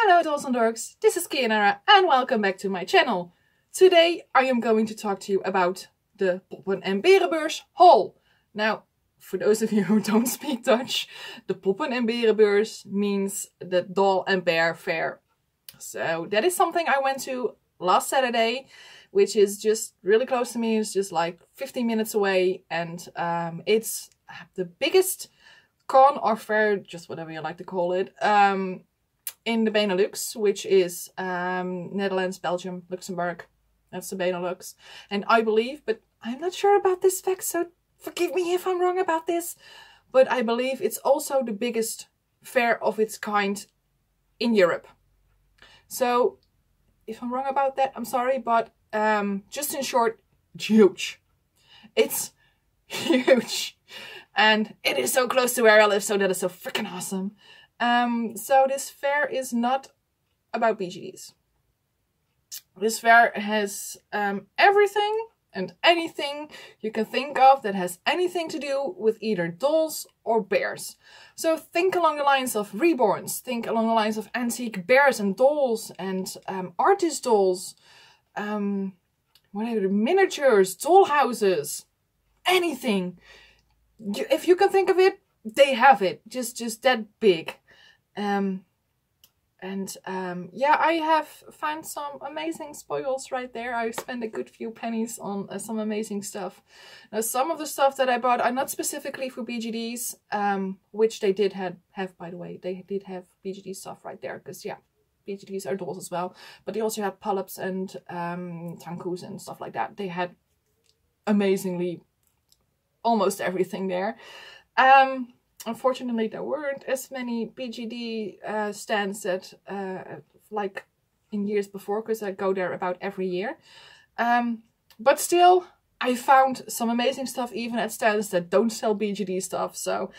Hello dolls and dorks, this is a.k.a. and welcome back to my channel. Today I am going to talk to you about the Poppen and Beren Beurs haul. Now, for those of you who don't speak Dutch, the Poppen and Beren Beurs means the doll and bear fair. So that is something I went to last Saturday, which is just really close to me. It's just like 15 minutes away, and it's the biggest con or fair, just whatever you like to call it, in the Benelux, which is Netherlands, Belgium, Luxembourg. That's the Benelux. And I believe, but I'm not sure about this fact, so forgive me if I'm wrong about this, but I believe it's also the biggest fair of its kind in Europe. So if I'm wrong about that, I'm sorry, but just in short, it's huge. It's huge. And it is so close to where I live, so that is so freaking awesome. So this fair is not about BGDs. This fair has everything and anything you can think of that has anything to do with either dolls or bears. So think along the lines of reborns, think along the lines of antique bears and dolls and artist dolls, whatever, miniatures, doll houses, anything. If you can think of it, they have it, just that big. Yeah, I have found some amazing spoils right there. I spent a good few pennies on some amazing stuff. Now, some of the stuff that I bought are not specifically for BGDs, which they did have, by the way. They did have BGD stuff right there, because yeah, BGDs are dolls as well. But they also had polyps and tankus and stuff like that. They had amazingly almost everything there. Unfortunately, there weren't as many BGD stands that like in years before, because I go there about every year. But still, I found some amazing stuff even at stands that don't sell BGD stuff. So,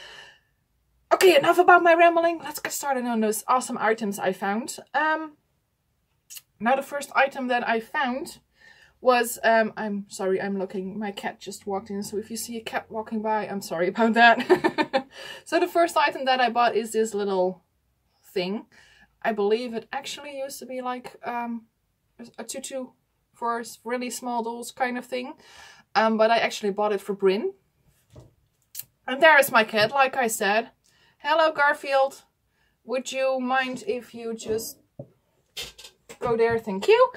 okay, enough about my rambling. Let's get started on those awesome items I found. Now, the first item that I found was, I'm sorry, I'm looking, my cat just walked in, so if you see a cat walking by, I'm sorry about that. So the first item that I bought is this little thing. I believe it actually used to be like a tutu for really small dolls kind of thing. But I actually bought it for Beren. And there is my cat, like I said. Hello, Garfield. Would you mind if you just go there? Thank you.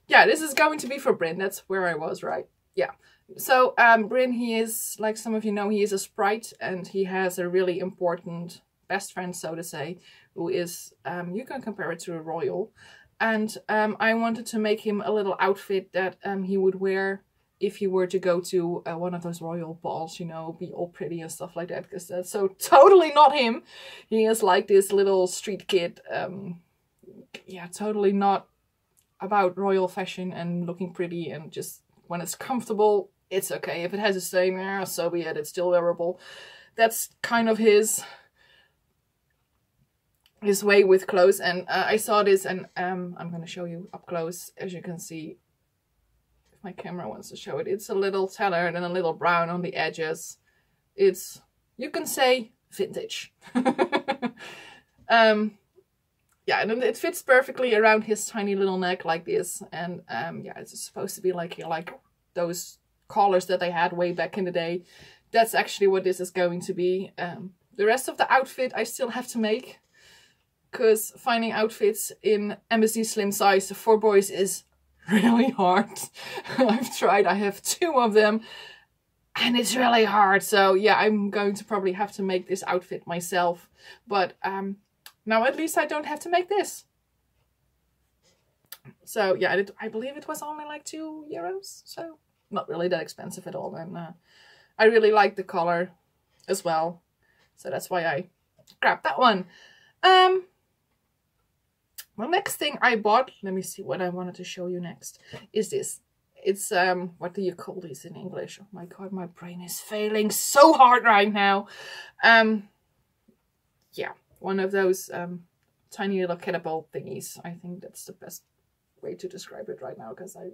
Yeah, this is going to be for Beren. That's where I was, right? Yeah. So, Beren, he is, like some of you know, he is a sprite, and he has a really important best friend, so to say, who is, you can compare it to a royal. And I wanted to make him a little outfit that he would wear if he were to go to one of those royal balls, you know, be all pretty and stuff like that, because that's so totally not him. He is like this little street kid, yeah, totally not about royal fashion and looking pretty, and just when it's comfortable, it's okay. If it has a stain there, so be it, it's still wearable. That's kind of his way with clothes. And I saw this, and I'm going to show you up close. As you can see, if my camera wants to show it, it's a little tanner and a little brown on the edges. It's, you can say, vintage. Yeah, and it fits perfectly around his tiny little neck like this. And yeah, it's supposed to be like those collars that they had way back in the day. That's actually what this is going to be. The rest of the outfit I still have to make, because finding outfits in Embassy Slim size for boys is really hard. I've tried, I have 2 of them, and it's really hard. So yeah, I'm going to probably have to make this outfit myself. But now at least I don't have to make this. So yeah, I believe it was only like €2, so not really that expensive at all. And I really like the color as well, so that's why I grabbed that one. The next thing I bought, let me see what I wanted to show you next, is this. It's, what do you call these in English? Oh my god, my brain is failing so hard right now. Yeah, one of those tiny little catapult thingies. I think that's the best way to describe it right now, because I'm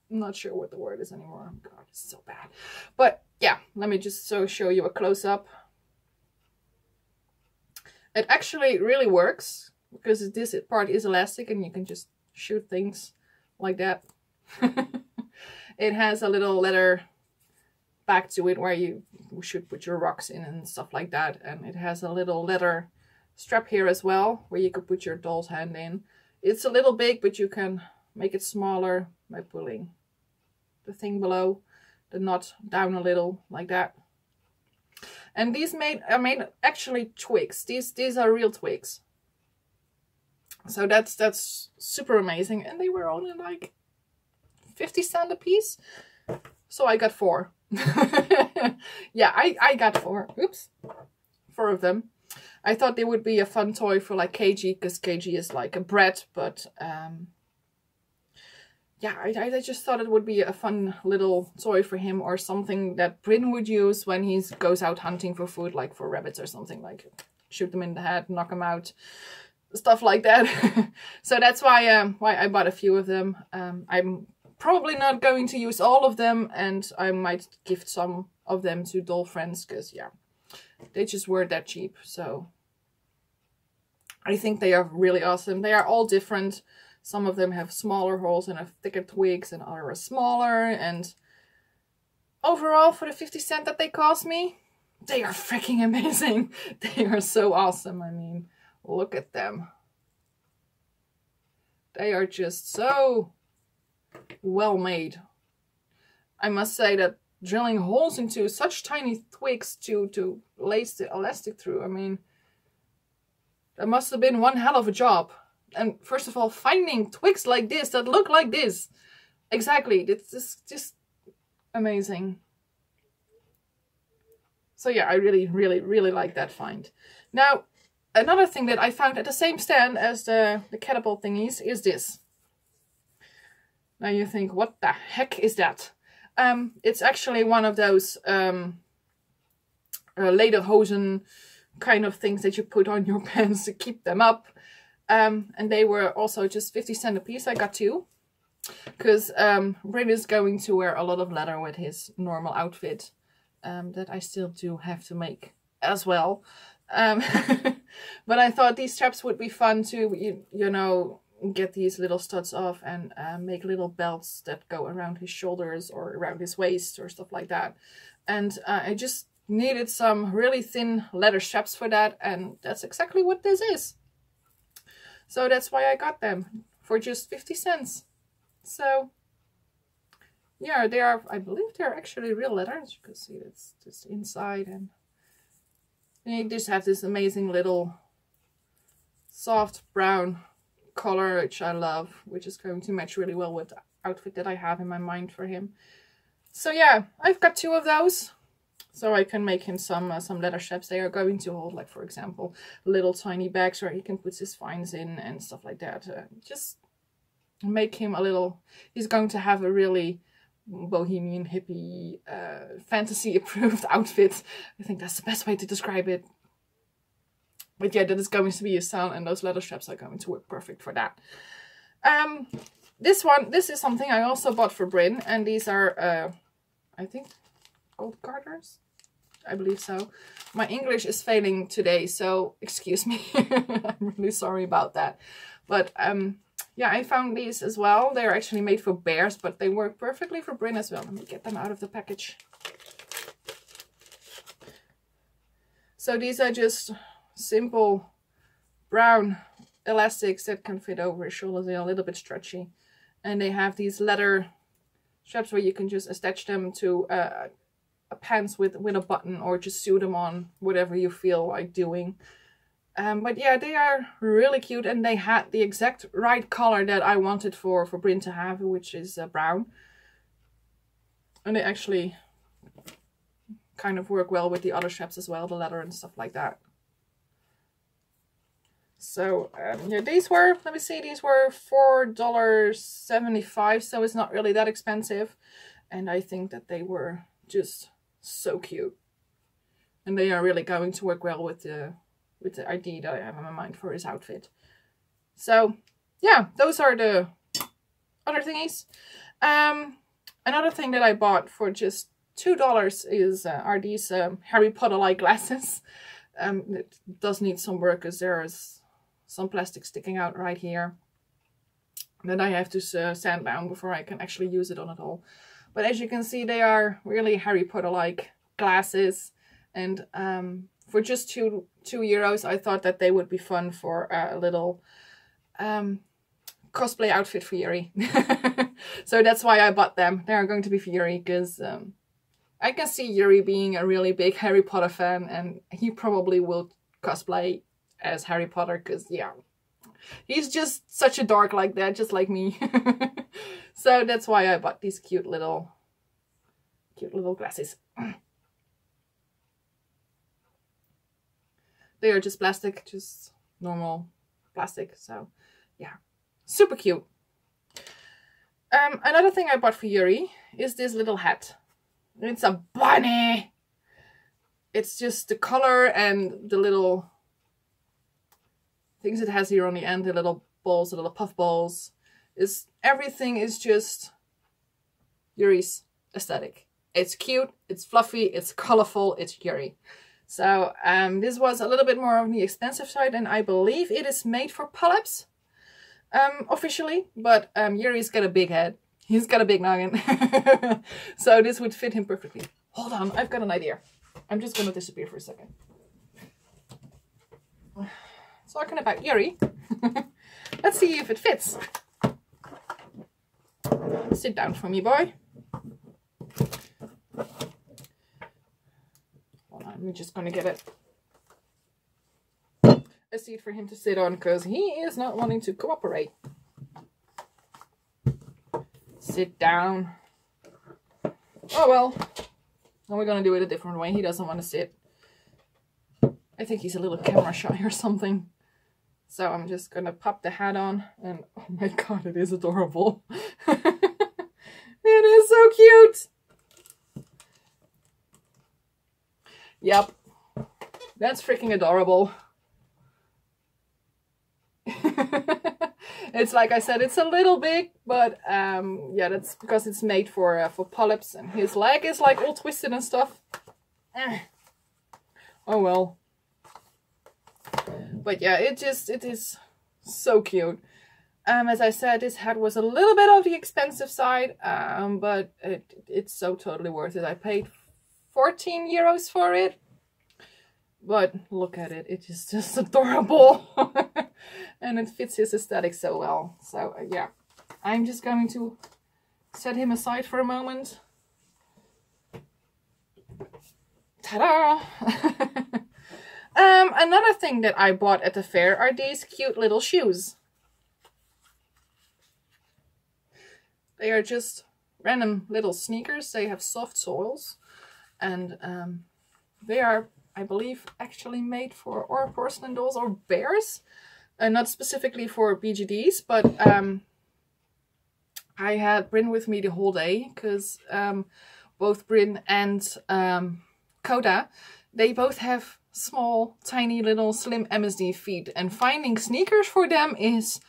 not sure what the word is anymore. Oh god, it's so bad. But yeah, let me just show you a close-up. It actually really works because this part is elastic and you can just shoot things like that. It has a little leather back to it where you should put your rocks in and stuff like that. And it has a little leather strap here as well where you could put your doll's hand in. It's a little big, but you can make it smaller by pulling the thing below the knot down a little like that. And these are made actually twigs. These are real twigs. So that's super amazing. And they were only like 50 cents a piece. So I got 4. Yeah, I got 4. Oops. 4 of them. I thought they would be a fun toy for like a.k.a. because a.k.a. is like a brat, but yeah, I just thought it would be a fun little toy for him, or something that Beren would use when he goes out hunting for food, like for rabbits or something, like shoot them in the head, knock them out, stuff like that. So that's why I bought a few of them. I'm probably not going to use all of them, and I might gift some of them to doll friends, because yeah, they just weren't that cheap. So I think they are really awesome. They are all different. Some of them have smaller holes and have thicker twigs, and others are smaller. And overall, for the 50 cents that they cost me, they are freaking amazing. They are so awesome. I mean, look at them. They are just so well made. I must say that drilling holes into such tiny twigs to lace the elastic through, I mean, that must have been one hell of a job. And first of all, finding twigs like this, that look like this. Exactly, it's just amazing. So yeah, I really like that find. Now, another thing that I found at the same stand as the catapult thingies is this. Now you think, what the heck is that? It's actually one of those lederhosen kind of things that you put on your pants to keep them up. And they were also just 50 cents a piece. I got 2. Because Beren is going to wear a lot of leather with his normal outfit. That I still do have to make as well. But I thought these straps would be fun to, you know, get these little studs off and make little belts that go around his shoulders or around his waist or stuff like that. And I just needed some really thin leather straps for that, and that's exactly what this is. So that's why I got them for just 50 cents. So yeah, they are, I believe they're actually real leather. As you can see, it's just inside, and they just have this amazing little soft brown color, which I love, which is going to match really well with the outfit that I have in my mind for him. So yeah, I've got 2 of those, so I can make him some leather straps. They are going to hold, like, for example, little tiny bags where he can put his finds in and stuff like that. Just make him a little, he's going to have a really bohemian, hippie, fantasy approved outfit. I think that's the best way to describe it. But yeah, that is going to be his style, and those leather straps are going to work perfect for that. This is something I also bought for Beren, and these are, I think, gold garters? I believe so. My English is failing today, so excuse me. I'm really sorry about that. But yeah, I found these as well. They're actually made for bears, but they work perfectly for Beren as well. Let me get them out of the package. So these are just simple brown elastics that can fit over his shoulders. They're a little bit stretchy, and they have these leather straps where you can just attach them to a pants with a button, or just sew them on whatever you feel like doing. But yeah, they are really cute, and they had the exact right color that I wanted for Beren to have, which is brown. And they actually kind of work well with the other straps as well, the leather and stuff like that. So yeah, these were, let me see, these were $4.75, so it's not really that expensive. And I think that they were just so cute. And they are really going to work well with the idea that I have in my mind for his outfit. So yeah, those are the other thingies. Another thing that I bought for just $2 are these Harry Potter-like glasses. It does need some work because there is some plastic sticking out right here that I have to sand down before I can actually use it on it all. But as you can see, they are really Harry Potter-like glasses, and for just €2, I thought that they would be fun for a little cosplay outfit for Yuri. So that's why I bought them. They are going to be for Yuri because I can see Yuri being a really big Harry Potter fan, and he probably will cosplay as Harry Potter because, yeah, he's just such a dork like that, just like me. So that's why I bought these cute little glasses. They are just plastic, just normal plastic. So yeah, super cute. Another thing I bought for Yuri is this little hat. It's a bunny. It's just the color and the little things it has here on the end, the little balls, the little puff balls. Everything is just Yuri's aesthetic. It's cute, it's fluffy, it's colorful, it's Yuri. So this was a little bit more on the expensive side, and I believe it is made for pull-ups officially, but Yuri's got a big head. He's got a big noggin. So this would fit him perfectly. Hold on, I've got an idea. I'm just going to disappear for a second. Talking about Yuri. Let's see if it fits. Sit down for me, boy. Hold on, I'm just going to get a seat for him to sit on because he is not wanting to cooperate. Sit down. Oh well. Now we're going to do it a different way. He doesn't want to sit. I think he's a little camera shy or something. So I'm just going to pop the hat on, and oh my god, it is adorable. It is so cute. Yep. That's freaking adorable. It's like I said, it's a little big, but yeah, that's because it's made for polyps, and his leg is like all twisted and stuff. Oh well. But yeah, it is so cute. As I said, this hat was a little bit on the expensive side, but it's so totally worth it. I paid €14 for it. But look at it, it is just adorable. And it fits his aesthetic so well. So yeah, I'm just going to set him aside for a moment. Ta-da! Another thing that I bought at the fair are these cute little shoes. They are just random little sneakers. They have soft soles, and they are, I believe, actually made for or porcelain dolls or bears. Not specifically for BGDs, but I had Bryn with me the whole day because both Bryn and Coda, they both have small, tiny, little, slim MSD feet, and finding sneakers for them is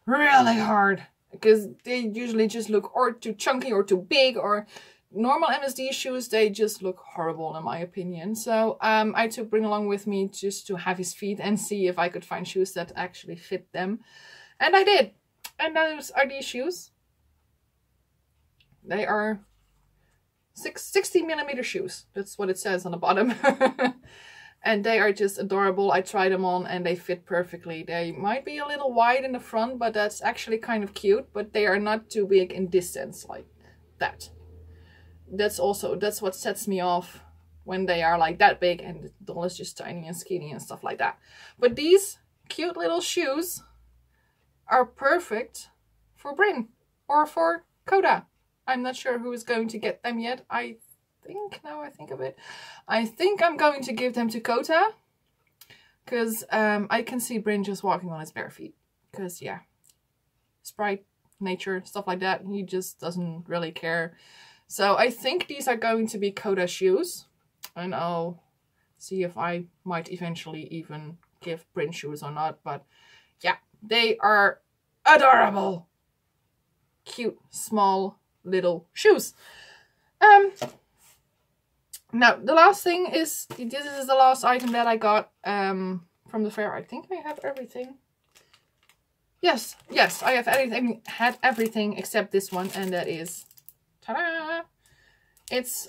really hard because they usually just look or too chunky or too big, or normal MSD shoes, they just look horrible in my opinion. So I took Bryn along with me just to have his feet and see if I could find shoes that actually fit them. And I did. And those are these shoes. They are 60mm shoes. That's what it says on the bottom. And they are just adorable. I tried them on and they fit perfectly. They might be a little wide in the front, but that's actually kind of cute. But they are not too big in distance like that. That's what sets me off when they are like that big and the doll is just tiny and skinny and stuff like that. But these cute little shoes are perfect for Bryn or for Coda. I'm not sure who is going to get them yet. I think, now I think of it, I think I'm going to give them to Coda because I can see Bryn just walking on his bare feet because, yeah, Sprite, nature, stuff like that, he just doesn't really care. So I think these are going to be Coda shoes, and I'll see if I might eventually even give Bryn shoes or not. But yeah, they are adorable, cute, small little shoes. Now, the last thing is, this is the last item that I got from the fair. I think I have everything. Yes, I have had everything except this one, and that is, ta-da! It's,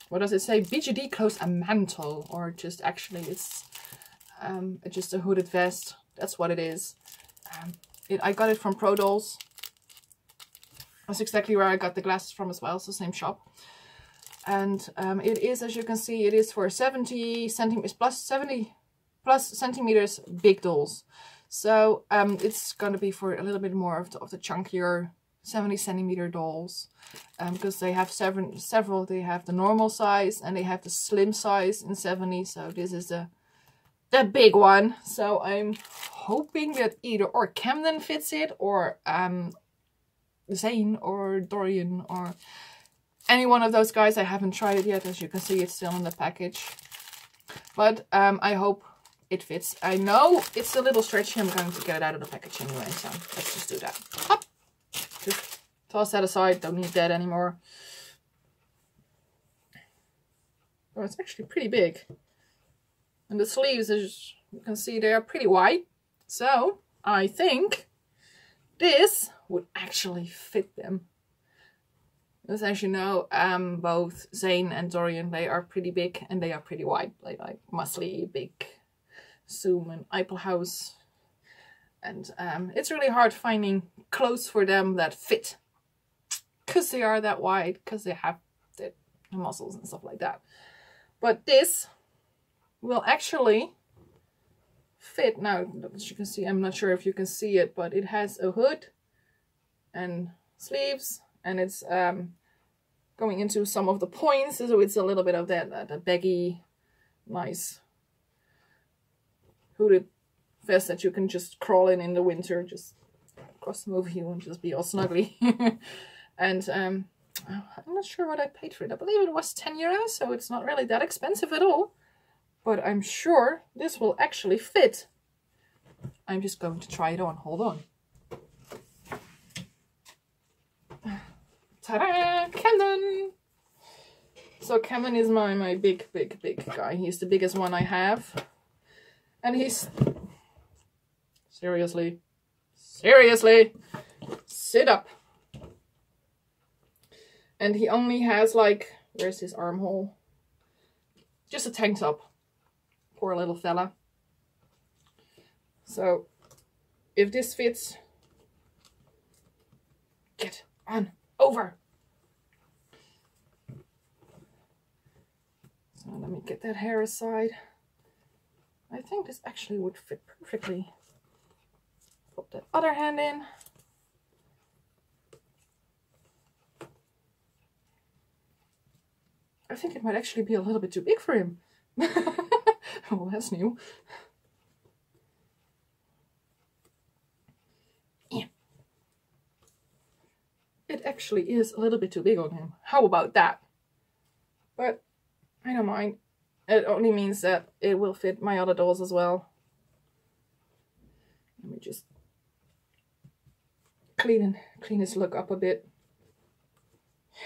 what does it say? BGD clothes a mantle, or just actually it's just a hooded vest. That's what it is. I got it from Pro Dolls. That's exactly where I got the glasses from as well. It's the same shop. And it is, as you can see, it is for 70 centimeters plus 70 plus centimeters big dolls. So it's going to be for a little bit more of the chunkier 70 centimeter dolls. Because they have several. They have the normal size and they have the slim size in 70. So this is the big one. So I'm hoping that either or Camden fits it, or Zane or Dorian, or any one of those guys. I haven't tried it yet. As you can see, it's still in the package. But I hope it fits. I know it's a little stretchy. I'm going to get it out of the package anyway. So let's just do that. Hop. Just toss that aside. Don't need that anymore. Oh, it's actually pretty big. And the sleeves, as you can see, they are pretty wide. So I think this would actually fit them. Because as you know, both Zane and Dorian, they are pretty big and they are pretty wide. They like muscly, big Zoom and Eipelhaus. And it's really hard finding clothes for them that fit. Because they are that wide, because they have the muscles and stuff like that. But this will actually fit. Now, as you can see, I'm not sure if you can see it, but it has a hood and sleeves, and it's going into some of the points, so it's a little bit of that baggy, nice hooded vest that you can just crawl in the winter, just across the movie and just be all snuggly. And I'm not sure what I paid for it. I believe it was 10 euros, so it's not really that expensive at all. But I'm sure this will actually fit. I'm just going to try it on. Hold on. Ta-da! Camden! So Camden is my big guy. He's the biggest one I have. And he's... Seriously, sit up. And he only has like, where's his armhole? Just a tank top. Poor little fella. So, if this fits, get on over. So let me get that hair aside. I think this actually would fit perfectly. Put that other hand in. I think it might actually be a little bit too big for him. Oh, that's new. Yeah. It actually is a little bit too big on him. How about that? But I don't mind. It only means that it will fit my other dolls as well. Let me just clean his look up a bit.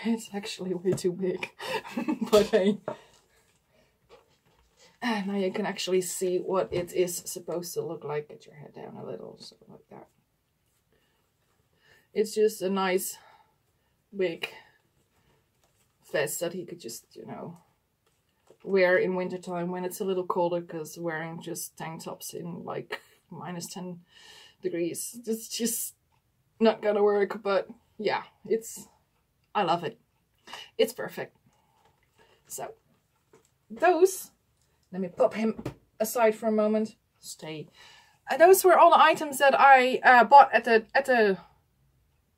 It's actually way too big. But hey. Now you can actually see what it is supposed to look like. Get your head down a little, so like that. It's just a nice big vest that he could just, you know, wear in wintertime when it's a little colder, because wearing just tank tops in like -10 degrees, it's just not gonna work. But yeah, I love it. It's perfect. So those, let me pop him aside for a moment. Stay. Those were all the items that I bought at the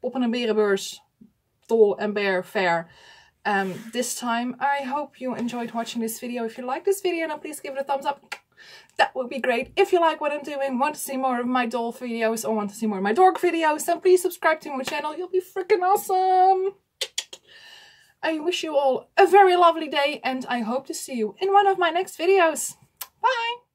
Poppen and Beren Beurs Doll and Bear Fair this time. I hope you enjoyed watching this video. If you like this video, then please give it a thumbs up. That would be great. If you like what I'm doing, want to see more of my doll videos, or want to see more of my dork videos, then please subscribe to my channel. You'll be freaking awesome. I wish you all a very lovely day, and I hope to see you in one of my next videos. Bye!